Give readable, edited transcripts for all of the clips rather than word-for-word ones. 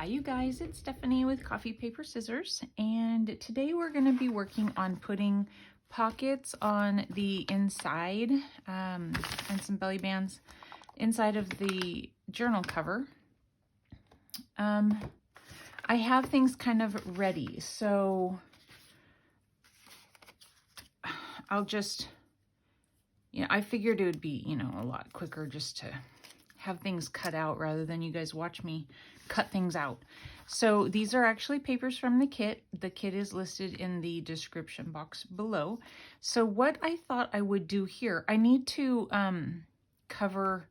Hi you guys, it's Stephanie with Coffee Paper Scissors, and today we're going to be working on putting pockets on the inside and some belly bands inside of the journal cover. I have things kind of ready, so I'll just, I figured it would be, a lot quicker just to have things cut out rather than you guys watch me cut things out. So these are actually papers from the kit. The kit is listed in the description box below. So what I thought I would do here, I need to cover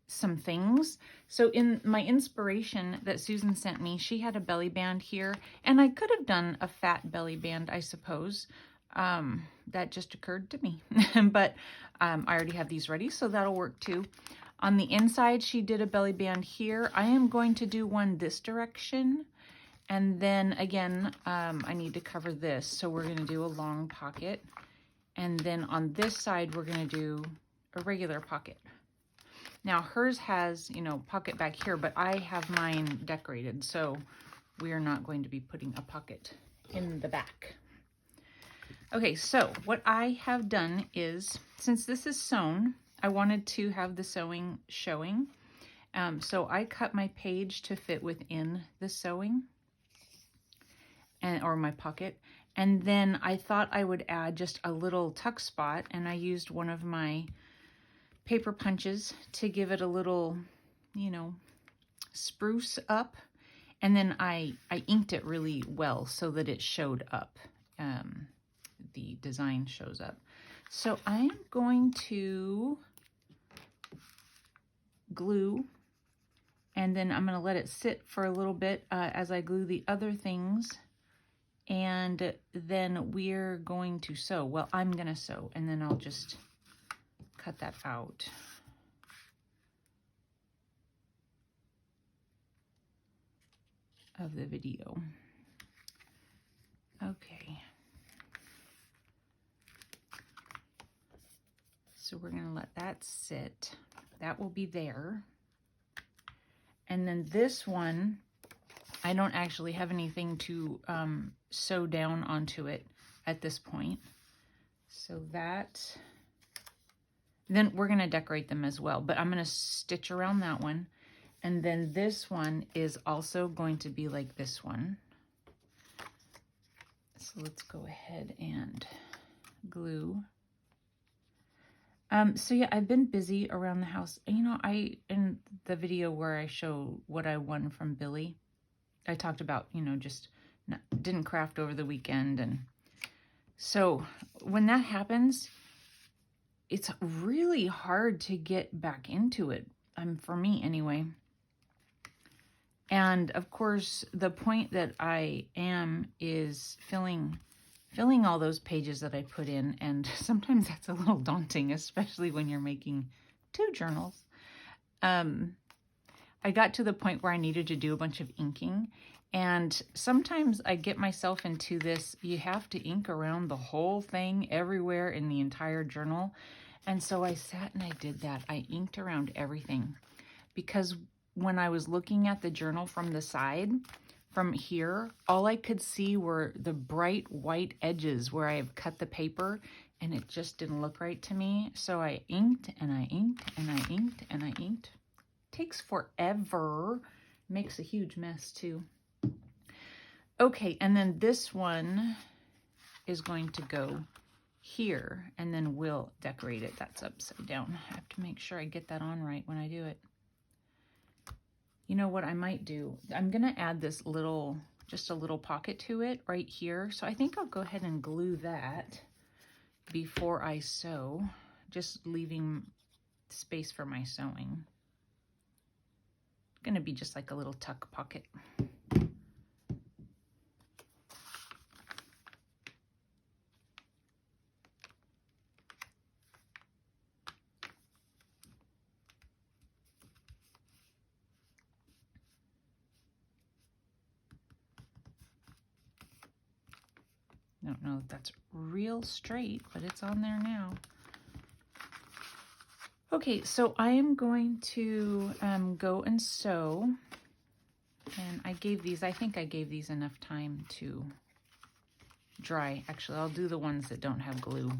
some things. So in my inspiration that Susan sent me, she had a belly band here, and I could have done a fat belly band, I suppose. That just occurred to me, but I already have these ready, so that'll work too. On the inside, she did a belly band here. I am going to do one this direction. And then again, I need to cover this. So we're going to do a long pocket. And then on this side, we're going to do a regular pocket. Now hers has, pocket back here, but I have mine decorated. So we are not going to be putting a pocket in the back. Okay, so what I have done is, since this is sewn, I wanted to have the sewing showing. So I cut my page to fit within the sewing or my pocket. And then I thought I would add just a little tuck spot, and I used one of my paper punches to give it a little, spruce up. And then I inked it really well so that it showed up. The design shows up. So I'm going to glue, and then I'm going to let it sit for a little bit as I glue the other things, and then we're going to sew. Well, I'm going to sew, and then I'll just cut that out. Of the video. Okay. So we're going to let that sit. That will be there. And then this one, I don't actually have anything to sew down onto it at this point. So that, then we're going to decorate them as well, but I'm going to stitch around that one. And then this one is also going to be like this one. So let's go ahead and glue. So yeah, I've been busy around the house. In the video where I show what I won from Billy, I talked about, didn't craft over the weekend. And so when that happens, it's really hard to get back into it, for me anyway. And of course, the point that I am is filling all those pages that I put in, and sometimes that's a little daunting, especially when you're making 2 journals. I got to the point where I needed to do a bunch of inking, and sometimes I get myself into this, you have to ink around the whole thing everywhere in the entire journal. And so I sat and I did that. I inked around everything, because when I was looking at the journal from the side, from here, all I could see were the bright white edges where I have cut the paper, and it just didn't look right to me. So I inked and I inked and I inked and I inked. Takes forever. Makes a huge mess too. Okay, and then this one is going to go here, and then we'll decorate it. That's upside down. I have to make sure I get that on right when I do it. You know what I might do? I'm going to add this just a little pocket to it right here. So I think I'll go ahead and glue that before I sew, just leaving space for my sewing. It's going to be just like a little tuck pocket. Don't know if that's real straight, but it's on there now. Okay, so I am going to go and sew. I think I gave these enough time to dry. Actually, I'll do the ones that don't have glue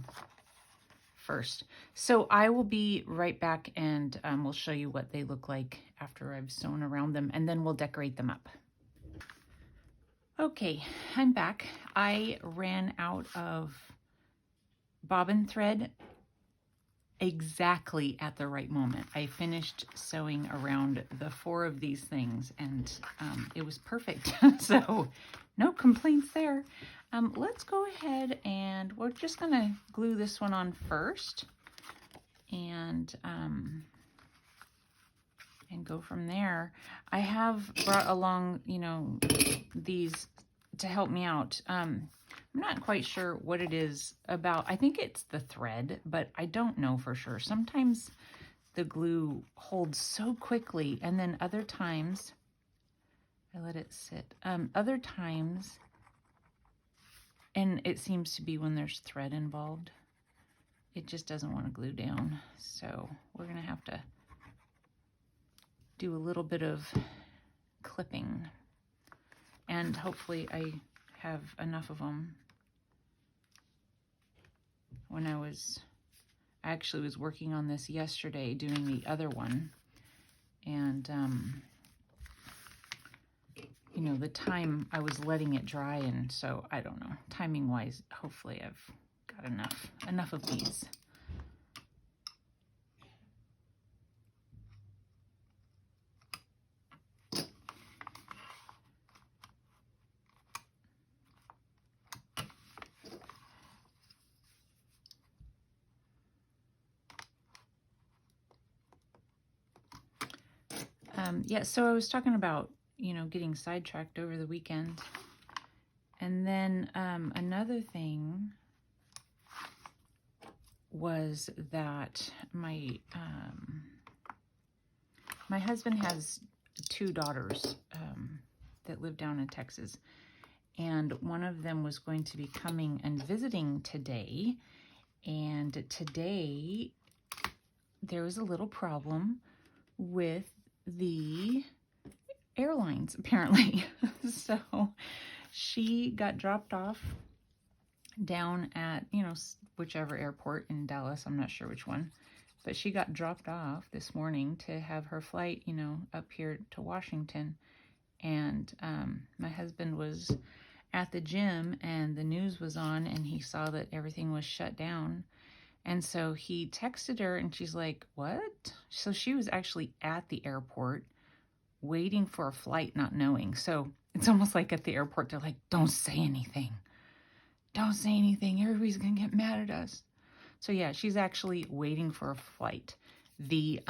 first. So I will be right back, and we'll show you what they look like after I've sewn around them, and then we'll decorate them up. Okay, I'm back. I ran out of bobbin thread exactly at the right moment. I finished sewing around the 4 of these things, and it was perfect. So no complaints there. Let's go ahead, and we're just gonna glue this one on first, and go from there. I have brought along, you know, these to help me out. I'm not quite sure what it is about. I think it's the thread, but I don't know for sure. Sometimes the glue holds so quickly, and then other times I let it sit. Other times, and it seems to be when there's thread involved, it just doesn't want to glue down. So we're gonna have to do a little bit of clipping, and hopefully I have enough of them. When I actually was working on this yesterday, doing the other one, and you know, the time I was letting it dry, and so I don't know, timing wise, hopefully I've got enough of these. Yeah, so I was talking about, you know, getting sidetracked over the weekend. And then another thing was that my husband has 2 daughters that live down in Texas. And one of them was going to be coming and visiting today. And today there was a little problem with the airlines, apparently. So she got dropped off down at, you know, whichever airport in Dallas, I'm not sure which one, but she got dropped off this morning to have her flight, you know, up here to Washington. And my husband was at the gym, and the news was on, and he saw that everything was shut down. And so he texted her, and she's like, what? So she was actually at the airport waiting for a flight, not knowing. So it's almost like at the airport, they're like, don't say anything. Don't say anything. Everybody's going to get mad at us. So yeah, she's actually waiting for a flight. The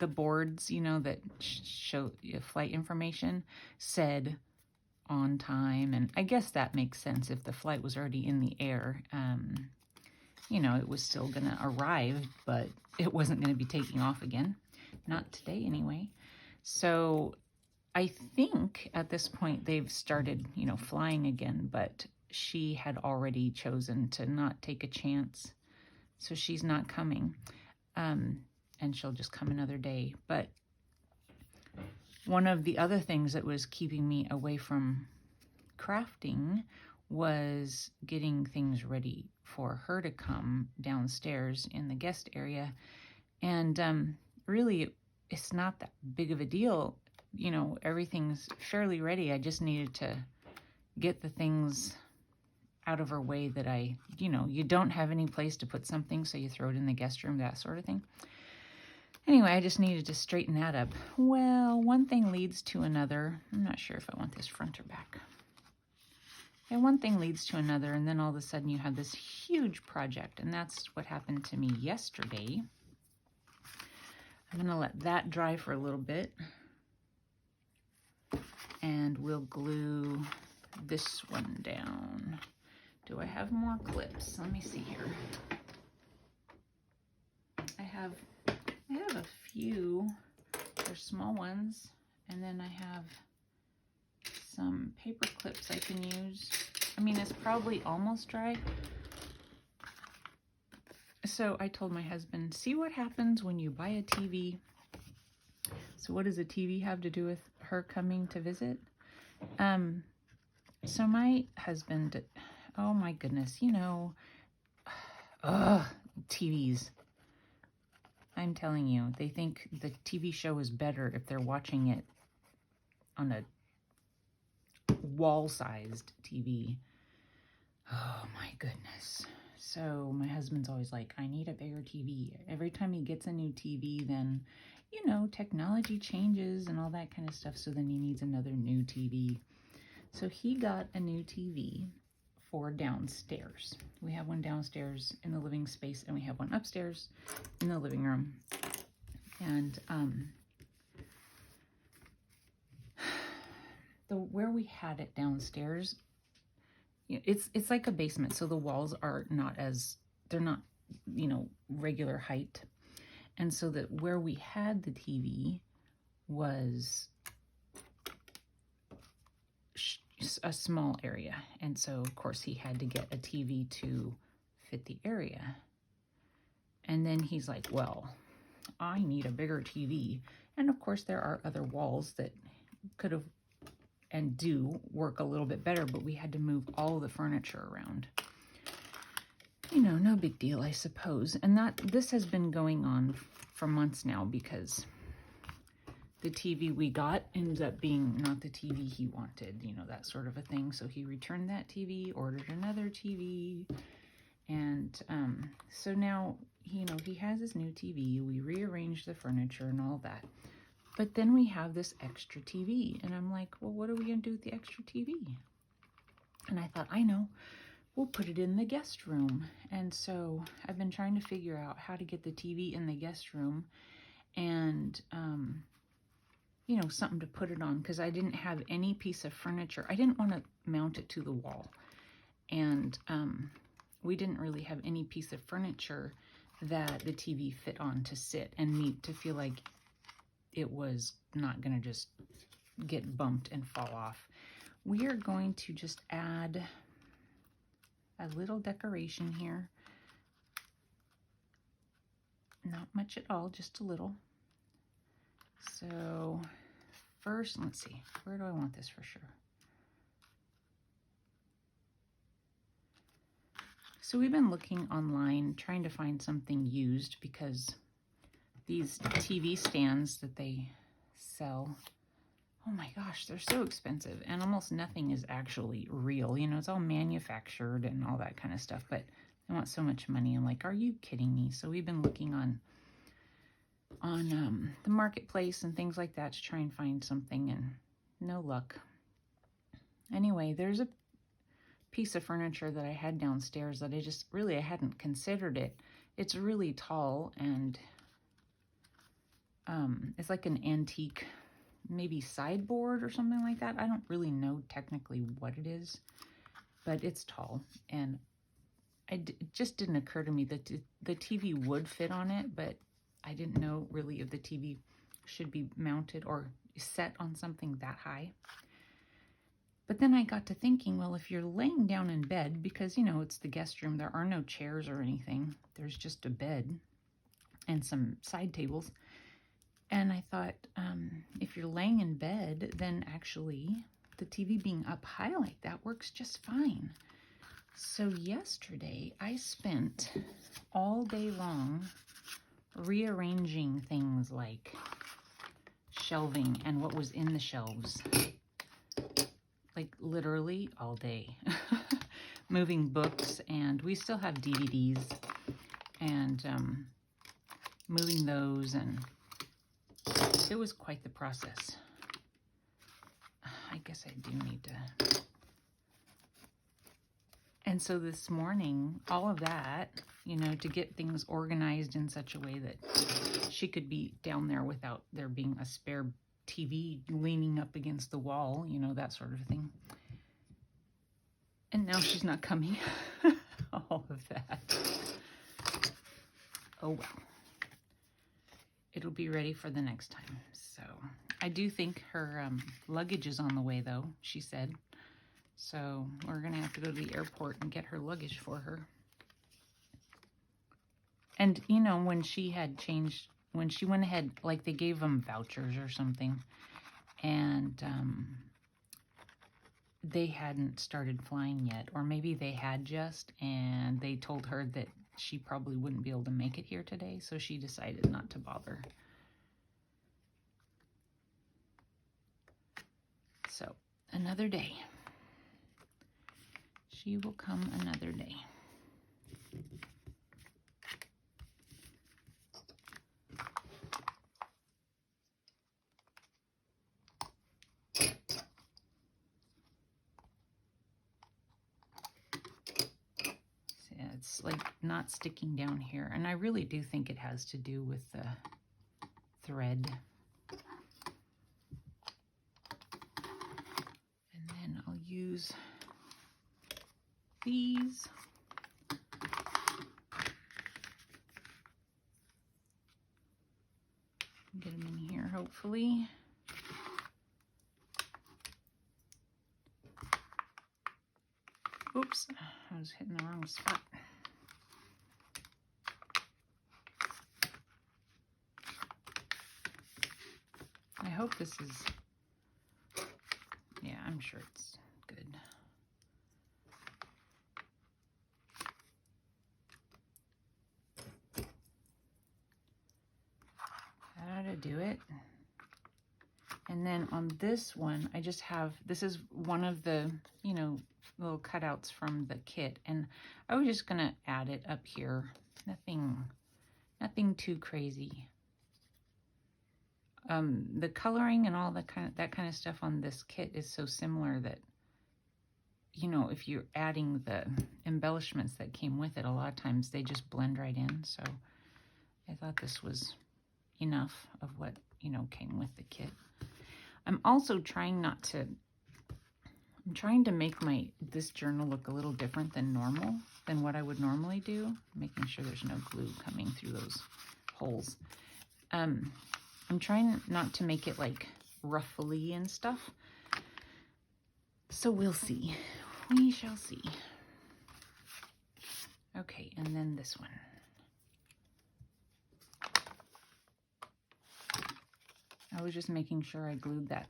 boards, you know, that show flight information said on time. And I guess that makes sense if the flight was already in the air. You know, it was still going to arrive, but it wasn't going to be taking off again. Not today, anyway. So I think at this point they've started, you know, flying again, but she had already chosen to not take a chance. So she's not coming. And she'll just come another day. But one of the other things that was keeping me away from crafting was getting things ready for her to come downstairs in the guest area. And really, it's not that big of a deal. You know, everything's fairly ready. I just needed to get the things out of her way that you know, you don't have any place to put something, so you throw it in the guest room, that sort of thing. Anyway, I just needed to straighten that up. Well, one thing leads to another. I'm not sure if I want this front or back. And one thing leads to another, and then all of a sudden you have this huge project, and that's what happened to me yesterday. I'm going to let that dry for a little bit, and we'll glue this one down. Do I have more clips? Let me see here. I have a few. They're small ones, and then I have some paper clips I can use. I mean, it's probably almost dry. So I told my husband, see what happens when you buy a TV. So what does a TV have to do with her coming to visit. So my husband, oh my goodness, you know, TVs. I'm telling you, they think the TV show is better if they're watching it on a wall-sized TV. Oh my goodness. So my husband's always like, I need a bigger TV. Every time he gets a new TV, then, you know, technology changes and all that kind of stuff. So then he needs another new TV. So he got a new TV for downstairs. We have one downstairs in the living space, and we have one upstairs in the living room. And where we had it downstairs, it's like a basement, so the walls are not they're not, you know, regular height. And so that where we had the TV was a small area. And so, of course, he had to get a TV to fit the area. And then he's like, well, I need a bigger TV. And of course, there are other walls that could have and do work a little bit better, but we had to move all the furniture around. You know, no big deal, I suppose. And this has been going on for months now, because the TV we got ended up being not the TV he wanted, you know, that sort of a thing. So he returned that TV, ordered another TV, and so now, you know, he has his new TV. We rearranged the furniture and all that. But then we have this extra TV, and I'm like, well, what are we going to do with the extra TV? And I thought, I know, we'll put it in the guest room. And so I've been trying to figure out how to get the TV in the guest room and, you know, something to put it on, because I didn't have any piece of furniture. I didn't want to mount it to the wall. And we didn't really have any piece of furniture that the TV fit on to sit and me to feel like it was not going to just get bumped and fall off. We are going to just add a little decoration here. Not much at all, just a little. So first, let's see, where do I want this for sure? So we've been looking online, trying to find something used, because these TV stands that they sell, oh my gosh, they're so expensive, and almost nothing is actually real. You know, it's all manufactured and all that kind of stuff, but they want so much money. I'm like, are you kidding me? So we've been looking on the marketplace and things like that to try and find something, and no luck. Anyway, there's a piece of furniture that I had downstairs that I hadn't considered it. It's really tall, and it's like an antique, maybe sideboard or something like that. I don't really know technically what it is, but it's tall, and it just didn't occur to me that the TV would fit on it, but I didn't know really if the TV should be mounted or set on something that high. But then I got to thinking, well, if you're laying down in bed, because, you know, it's the guest room, there are no chairs or anything. There's just a bed and some side tables. And I thought, if you're laying in bed, then actually the TV being up high like that works just fine. So yesterday I spent all day long rearranging things like shelving and what was in the shelves. Like literally all day. Moving books, and we still have DVDs, and moving those, and it was quite the process. I guess I do need to. And so this morning, all of that, you know, to get things organized in such a way that she could be down there without there being a spare TV leaning up against the wall, you know, that sort of thing. And now she's not coming. All of that. Oh well. It'll be ready for the next time. So I do think her luggage is on the way, though, she said. So we're going to have to go to the airport and get her luggage for her. And, you know, when she went ahead, like they gave them vouchers or something. and they hadn't started flying yet, or maybe they had just, and they told her that she probably wouldn't be able to make it here today, so she decided not to bother. So, another day. She will come another day. It's like not sticking down here, and I really do think it has to do with the thread. And then I'll use these. Get them in here, hopefully. Oops, I was hitting the wrong spot. I hope this is, yeah, I'm sure it's good. That ought to do it. And then on this one, I just have, this is one of the, you know, little cutouts from the kit, and I was just gonna add it up here. Nothing too crazy. The coloring and all that kind of stuff on this kit is so similar that, you know, if you're adding the embellishments that came with it, a lot of times they just blend right in. So I thought this was enough of what, you know, came with the kit. I'm also trying I'm trying to make this journal look a little different than what I would normally do, making sure there's no glue coming through those holes. I'm trying not to make it like ruffly and stuff. So we'll see. We shall see. Okay, and then this one. I was just making sure I glued that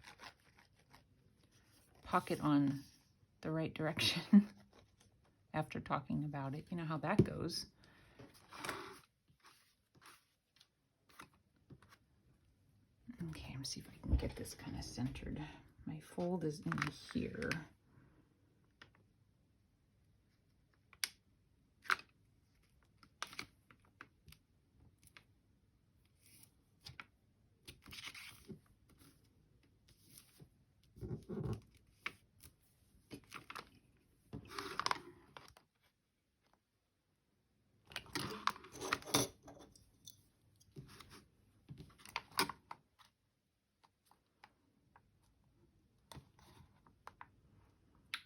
pocket on the right direction after talking about it. You know how that goes. Okay, let me see if I can get this kind of centered. My fold is in here.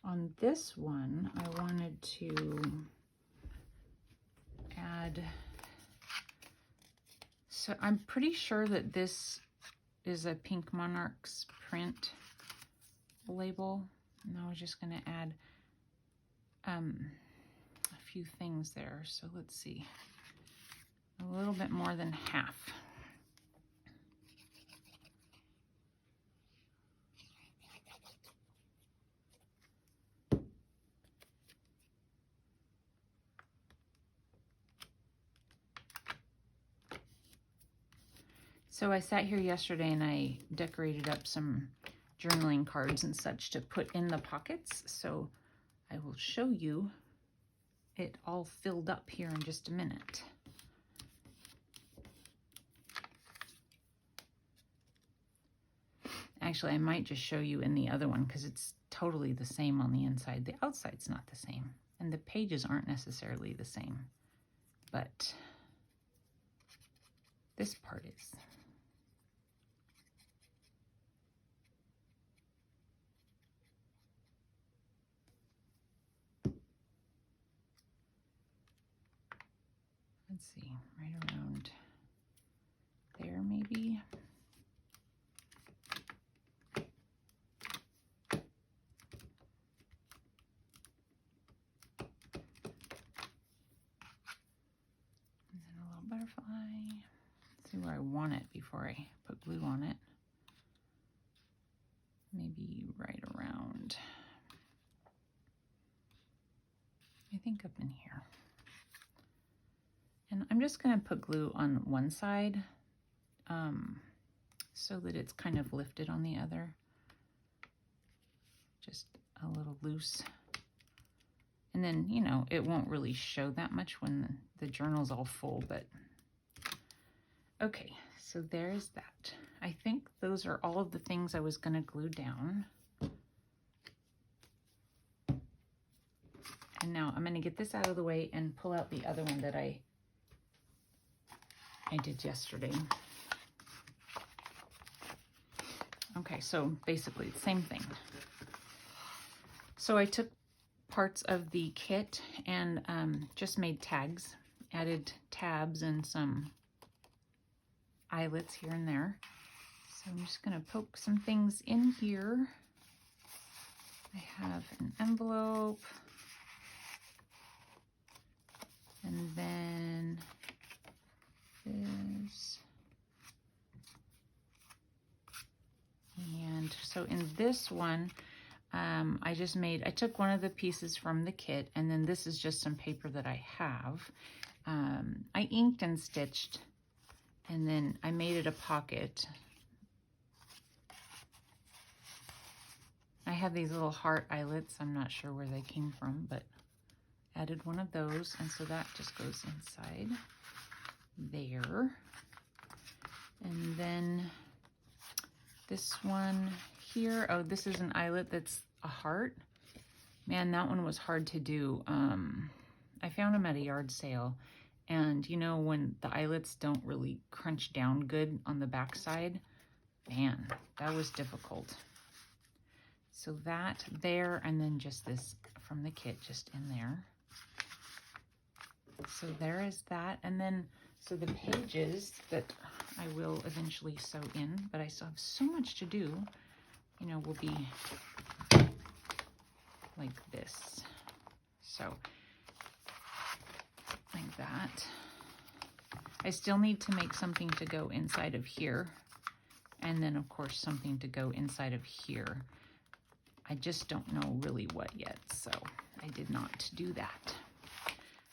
On this one, I wanted to add, so I'm pretty sure that this is a Pink Monarchs print label, and I was just going to add a few things there. So let's see, a little bit more than half. So I sat here yesterday and I decorated up some journaling cards and such to put in the pockets. So I will show you it all filled up here in just a minute. Actually, I might just show you in the other one because it's totally the same on the inside. The outside's not the same, and the pages aren't necessarily the same, but this part is. Let's see, right around there maybe. And then a little butterfly. See where I want it before I put glue on it. maybe right around, I think up in here. And I'm just going to put glue on one side so that it's kind of lifted on the other. Just a little loose. And then, you know, it won't really show that much when the journal's all full, but okay, so there's that. I think those are all of the things I was going to glue down. And now I'm going to get this out of the way and pull out the other one that I did yesterday. Okay, so basically the same thing. So I took parts of the kit and just made tags, added tabs and some eyelets here and there. So I'm just going to poke some things in here. I have an envelope, and then this. And so in this one, I took one of the pieces from the kit, and then this is just some paper that I have. I inked and stitched, and then I made it a pocket. I have these little heart eyelets. I'm not sure where they came from, but added one of those, and so that just goes inside there. And then this one here, oh, this is an eyelet that's a heart. Man, that one was hard to do. I found them at a yard sale, and you know when the eyelets don't really crunch down good on the back side, man, that was difficult. So that there, and then just this from the kit just in there. So there is that, and then so the pages that I will eventually sew in, but I still have so much to do, you know, will be like this. So like that. I still need to make something to go inside of here, and then of course something to go inside of here. I just don't know really what yet, so I did not do that.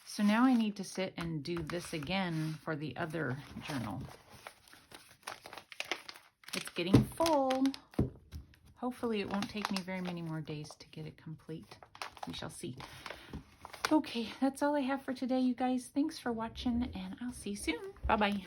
So now I need to sit and do this again for the other journal. It's getting full. Hopefully it won't take me very many more days to get it complete. We shall see. Okay, that's all I have for today, you guys. Thanks for watching, and I'll see you soon. Bye-bye.